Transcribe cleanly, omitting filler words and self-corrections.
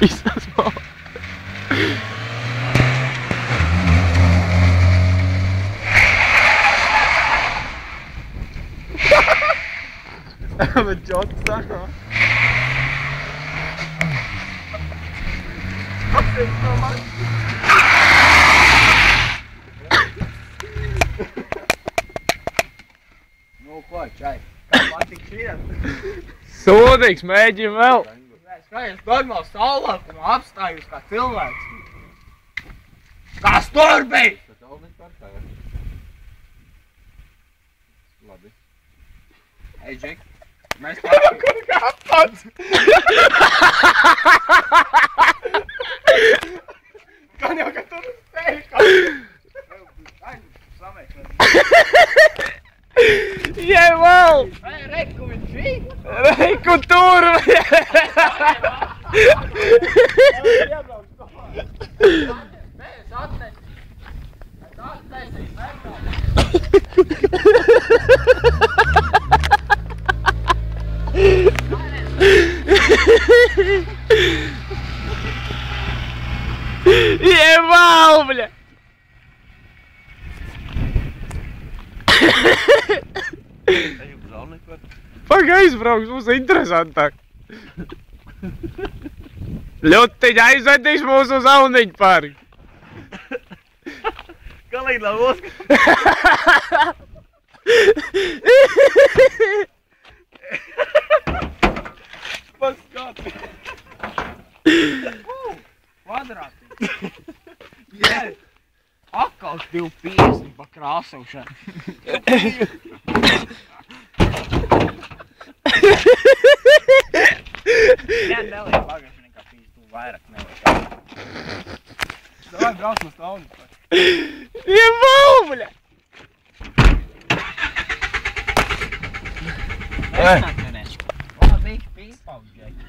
Visas mal. Aber John Sacher. Nu, ko, čai? Kā patīk šiem? Sūdīgs, mēģini vēl. Skaties, normāls saulēkuma apstājus kā cilvēks. Kā storbī! Labi. Ej, Džek, mēs patīk. Kur kā pats? Gan jau, ka tur sēž kaut. Jē, vēl! Ej, reku, viņš šī? Reiku tur! Mēs atnesim, Ебал, бля! Pagaid, aizbrauks, būs interesantāk. Ļutiņa aizvedīs mūsu uz Auniņu parku. Galīgi nav uzskatīt. Paskati. kvadrātī. Jē, atkal 250 pa krāsaušanu. Jā, neliek pagaši nekā pīstu vairāk neliek. Davai brauc uz Tauni. Ебал, бля!